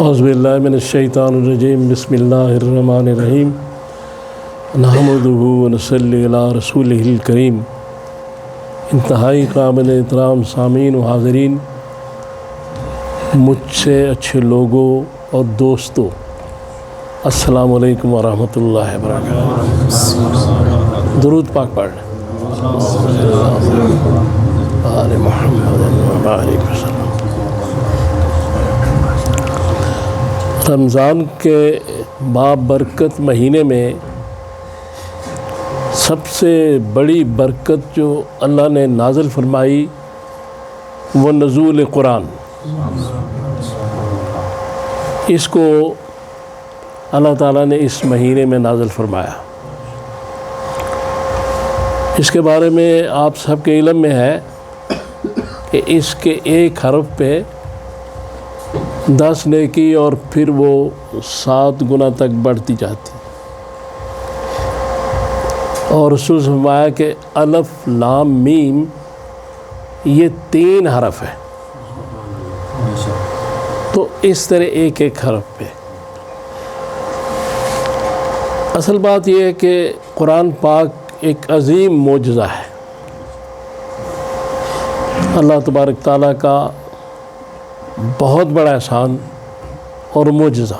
اعوذ باللہ من الشیطان الرجیم بسم اللہ الرحمن الرحیم نحمدہ ونصلی علی رسولہ الکریم۔ انتہائی قابل احترام سامعین و حاضرین، مجھ سے اچھے لوگوں اور دوستوں، السلام علیکم ورحمۃ اللہ وبرکاتہ۔ درود پاک پڑھ لیں۔ آل محمد وبارک وسلم۔ رمضان کے بابرکت مہینے میں سب سے بڑی برکت جو اللہ نے نازل فرمائی وہ نزول قرآن۔ اس کو اللہ تعالیٰ نے اس مہینے میں نازل فرمایا۔ اس کے بارے میں آپ سب کے علم میں ہے کہ اس کے ایک حرف پہ 10 نیکی اور پھر وہ 7 گنا تک بڑھتی جاتی، اور رسول نے فرمایا کہ الف لام میم یہ 3 حرف ہے، تو اس طرح ایک ایک حرف پہ۔ اصل بات یہ ہے کہ قرآن پاک ایک عظیم معجزہ ہے، اللہ تبارک تعالیٰ کا بہت بڑا احسان اور معجزہ،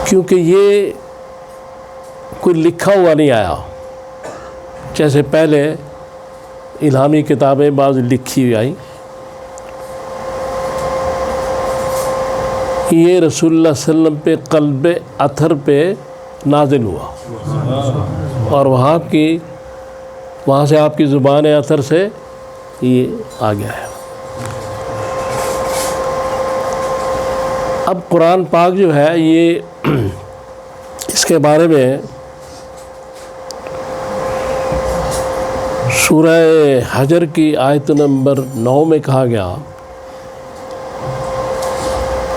کیونکہ یہ کوئی لکھا ہوا نہیں آیا۔ جیسے پہلے الہامی کتابیں بعض لکھی ہوئی آئیں، یہ رسول اللہ صلی اللہ علیہ وسلم پہ قلب اطہر پہ نازل ہوا، اور وہاں سے آپ کی زبان اطہر سے یہ آ گیا ہے۔ اب قرآن پاک جو ہے یہ اس کے بارے میں سورہ حجر کی آیت نمبر 9 میں کہا گیا،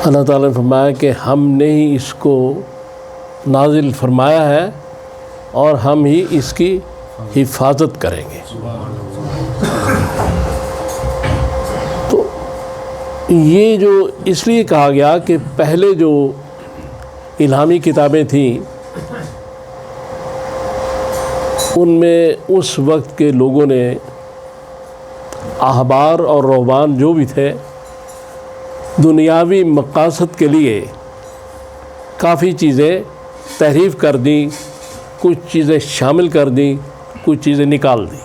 اللہ تعالیٰ نے فرمایا کہ ہم نے ہی اس کو نازل فرمایا ہے اور ہم ہی اس کی حفاظت کریں گے۔ تو یہ جو اس لیے کہا گیا کہ پہلے جو الہامی کتابیں تھیں ان میں اس وقت کے لوگوں نے، احبار اور رہبان جو بھی تھے، دنیاوی مقاصد کے لیے کافی چیزیں تحریف کر دیں، کچھ چیزیں شامل کر دیں، کچھ چیزیں نکال دیں۔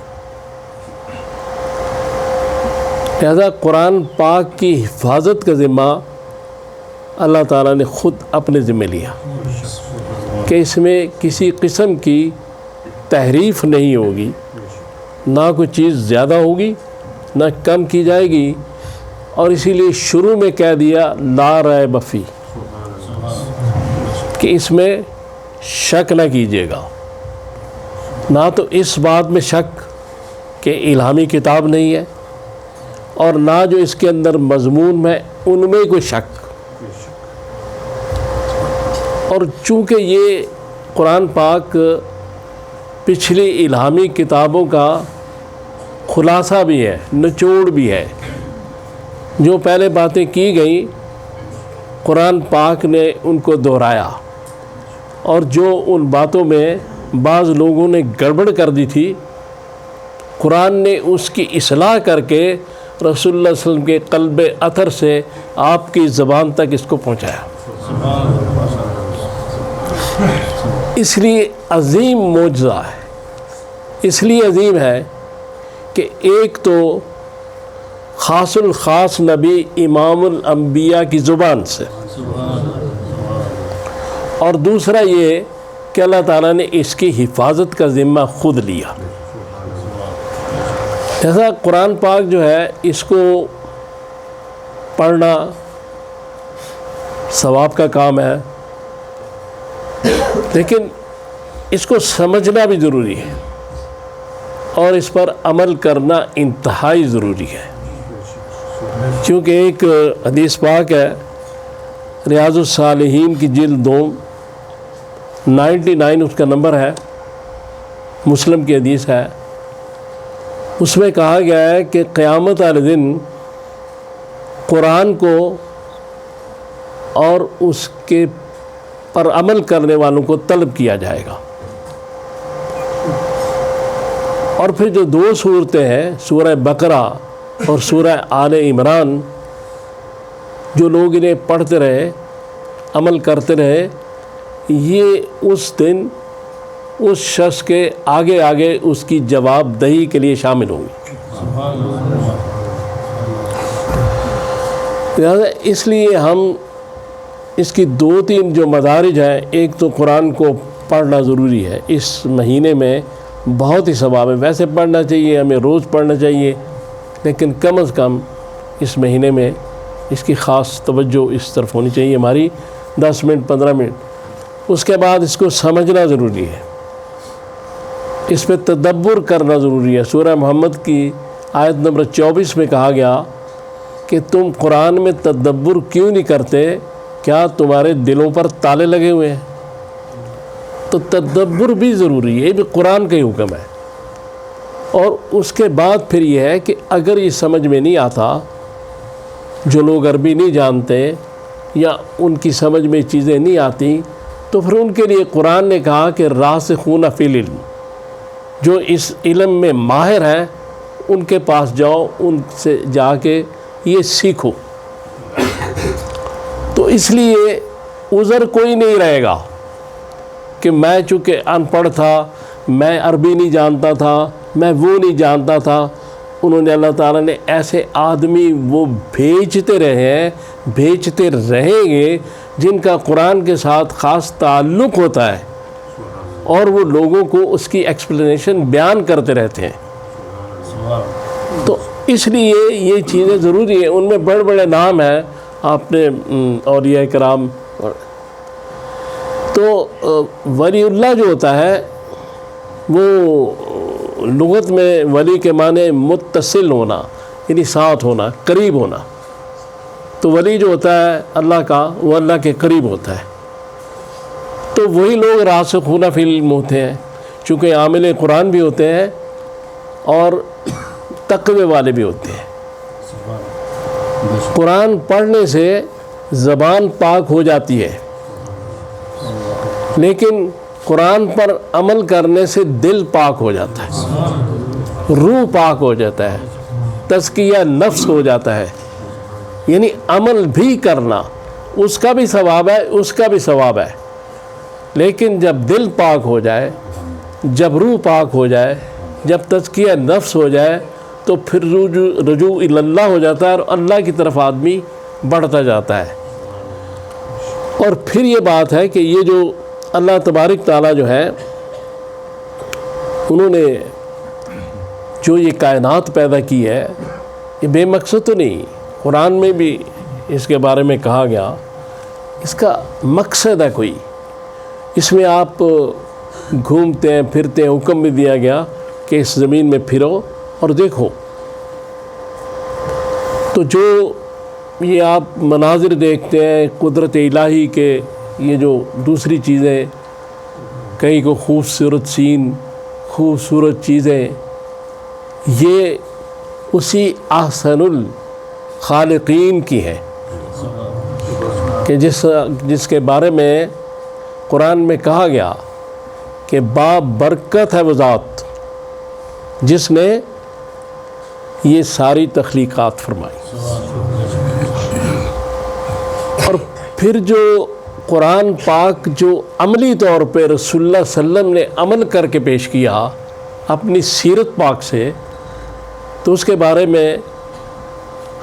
لہذا قرآن پاک کی حفاظت کا ذمہ اللہ تعالیٰ نے خود اپنے ذمہ لیا کہ اس میں کسی قسم کی تحریف نہیں ہوگی، نہ کوئی چیز زیادہ ہوگی نہ کم کی جائے گی، اور اسی لیے شروع میں کہہ دیا لا ریب فیہ، کہ اس میں شک نہ کیجیے گا، نہ تو اس بات میں شک کہ الہامی کتاب نہیں ہے، اور نہ جو اس کے اندر مضمون ہے ان میں کوئی شک۔ اور چونکہ یہ قرآن پاک پچھلی الہامی کتابوں کا خلاصہ بھی ہے، نچوڑ بھی ہے، جو پہلے باتیں کی گئیں قرآن پاک نے ان کو دہرایا، اور جو ان باتوں میں بعض لوگوں نے گڑبڑ کر دی تھی قرآن نے اس کی اصلاح کر کے رسول اللہ صلی اللہ علیہ وسلم کے قلب اطہر سے آپ کی زبان تک اس کو پہنچایا۔ اس لیے عظیم معجزہ ہے، اس لیے عظیم ہے کہ ایک تو خاص الخاص نبی امام الانبیاء کی زبان سے، اور دوسرا یہ کہ اللہ تعالیٰ نے اس کی حفاظت کا ذمہ خود لیا۔ ایسا قرآن پاک جو ہے اس کو پڑھنا ثواب کا کام ہے، لیکن اس کو سمجھنا بھی ضروری ہے، اور اس پر عمل کرنا انتہائی ضروری ہے، کیونکہ ایک حدیث پاک ہے ریاض الصالحین کی جلد 2 99 اس کا نمبر ہے، مسلم کی حدیث ہے، اس میں کہا گیا ہے کہ قیامت والے دن قرآن کو اور اس کے پر عمل کرنے والوں کو طلب کیا جائے گا۔ اور پھر جو دو صورتیں ہیں سورہ بقرہ اور سورہ آل عمران، جو لوگ انہیں پڑھتے رہے، عمل کرتے رہے، یہ اس دن اس شخص کے آگے آگے اس کی جواب دہی کے لیے شامل ہوں گے۔ لہٰذا اس لیے ہم اس کی دو تین جو مدارج ہیں، ایک تو قرآن کو پڑھنا ضروری ہے، اس مہینے میں بہت ہی ثواب ہے، ویسے پڑھنا چاہیے، ہمیں روز پڑھنا چاہیے، لیکن کم از کم اس مہینے میں اس کی خاص توجہ اس طرف ہونی چاہیے ہماری، 10 منٹ 15 منٹ۔ اس کے بعد اس کو سمجھنا ضروری ہے، اس پہ تدبر کرنا ضروری ہے۔ سورہ محمد کی آیت نمبر 24 میں کہا گیا کہ تم قرآن میں تدبر کیوں نہیں کرتے، کیا تمہارے دلوں پر تالے لگے ہوئے ہیں؟ تو تدبر بھی ضروری ہے، یہ بھی قرآن کا ہی حکم ہے۔ اور اس کے بعد پھر یہ ہے کہ اگر یہ سمجھ میں نہیں آتا، جو لوگ عربی نہیں جانتے یا ان کی سمجھ میں چیزیں نہیں آتی، تو پھر ان کے لیے قرآن نے کہا کہ راسخون فی العلم، جو اس علم میں ماہر ہیں ان کے پاس جاؤ، ان سے جا کے یہ سیکھو۔ تو اس لیے عذر کوئی نہیں رہے گا کہ میں چونکہ ان پڑھ تھا، میں عربی نہیں جانتا تھا، میں وہ نہیں جانتا تھا۔ انہوں نے اللہ تعالیٰ نے ایسے آدمی وہ بھیجتے رہے ہیں، بھیجتے رہیں گے جن کا قرآن کے ساتھ خاص تعلق ہوتا ہے، اور وہ لوگوں کو اس کی ایکسپلینیشن بیان کرتے رہتے ہیں۔ تو اس لیے یہ چیزیں ضروری ہیں۔ ان میں بڑے بڑے نام ہیں، آپ نے اولیاء کرام، تو ولی اللہ جو ہوتا ہے وہ لغت میں ولی کے معنی متصل ہونا، یعنی ساتھ ہونا، قریب ہونا۔ تو ولی جو ہوتا ہے اللہ کا، وہ اللہ کے قریب ہوتا ہے۔ تو وہی لوگ راسخون فی العلم ہوتے ہیں، چونکہ عامل قرآن بھی ہوتے ہیں اور تقوی والے بھی ہوتے ہیں۔ قرآن پڑھنے سے زبان پاک ہو جاتی ہے، لیکن قرآن پر عمل کرنے سے دل پاک ہو جاتا ہے، روح پاک ہو جاتا ہے، تزکیہ نفس ہو جاتا ہے۔ یعنی عمل بھی کرنا، اس کا بھی ثواب ہے، اس کا بھی ثواب ہے، لیکن جب دل پاک ہو جائے، جب روح پاک ہو جائے، جب تزکیہ نفس ہو جائے، تو پھر رجوع اللہ ہو جاتا ہے اور اللہ کی طرف آدمی بڑھتا جاتا ہے۔ اور پھر یہ بات ہے کہ یہ جو اللہ تبارک تعالیٰ جو ہے، انہوں نے جو یہ کائنات پیدا کی ہے، یہ بے مقصد تو نہیں۔ قرآن میں بھی اس کے بارے میں کہا گیا، اس کا مقصد ہے کوئی، اس میں آپ گھومتے ہیں پھرتے ہیں، حکم بھی دیا گیا کہ اس زمین میں پھرو اور دیکھو۔ تو جو یہ آپ مناظر دیکھتے ہیں قدرت الہی کے، یہ جو دوسری چیزیں، کئی کو خوبصورت سین، خوبصورت چیزیں، یہ اسی احسن الخالقین کی ہے کہ جس کے بارے میں قرآن میں کہا گیا کہ برکت ہے وہ ذات جس نے یہ ساری تخلیقات فرمائی۔ اور پھر جو قرآن پاک جو عملی طور پہ رسول اللہ صلی اللہ علیہ وسلم نے عمل کر کے پیش کیا اپنی سیرت پاک سے، تو اس کے بارے میں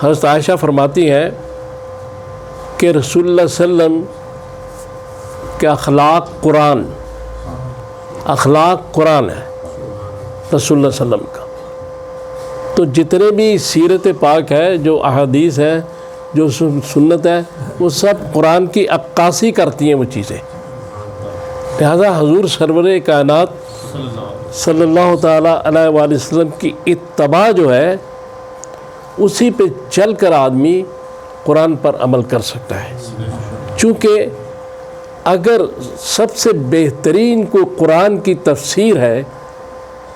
حضرت عائشہ فرماتی ہیں کہ رسول اللہ صلی اللہ علیہ وسلم کے اخلاق قرآن ہے رسول اللہ صلی اللہ علیہ وسلم کا۔ تو جتنے بھی سیرت پاک ہے، جو احادیث ہے، جو سنت ہے، وہ سب قرآن کی عکاسی کرتی ہیں وہ چیزیں۔ لہذا حضور سرور کائنات صلی اللہ تعالیٰ علیہ وآلہ وسلم کی اتباع جو ہے، اسی پہ چل کر آدمی قرآن پر عمل کر سکتا ہے۔ چونکہ اگر سب سے بہترین کو قرآن کی تفسیر ہے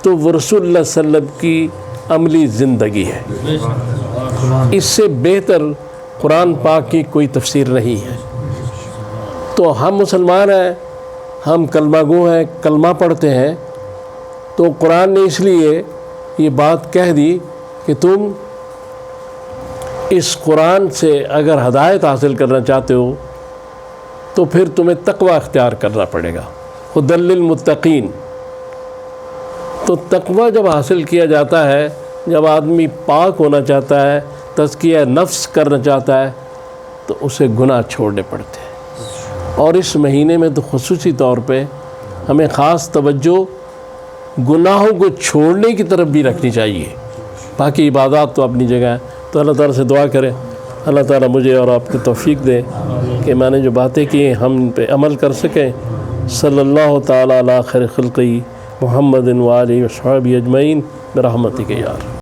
تو وہ رسول اللہ صلی اللہ علیہ وسلم کی عملی زندگی ہے۔ اس سے بہتر قرآن پاک کی کوئی تفسیر نہیں ہے۔ تو ہم مسلمان ہیں، ہم کلمہ گو ہیں، کلمہ پڑھتے ہیں، تو قرآن نے اس لیے یہ بات کہہ دی کہ تم اس قرآن سے اگر ہدایت حاصل کرنا چاہتے ہو تو پھر تمہیں تقوی اختیار کرنا پڑے گا، ھدی للمتقین۔ تو تقوی جب حاصل کیا جاتا ہے، جب آدمی پاک ہونا چاہتا ہے، تزکیہ نفس کرنا چاہتا ہے، تو اسے گناہ چھوڑنے پڑتے ہیں۔ اور اس مہینے میں تو خصوصی طور پہ ہمیں خاص توجہ گناہوں کو چھوڑنے کی طرف بھی رکھنی چاہیے۔ باقی عبادات تو اپنی جگہ ہے، تو اللہ تعالیٰ سے دعا کریں اللہ تعالیٰ مجھے اور آپ کو توفیق دے کہ میں نے جو باتیں کی ہیں ہم ان پہ عمل کر سکیں۔ صلی اللہ تعالیٰ علی خیر خلقی محمد و آلہ و صحبہ اجمعین برحمتک یا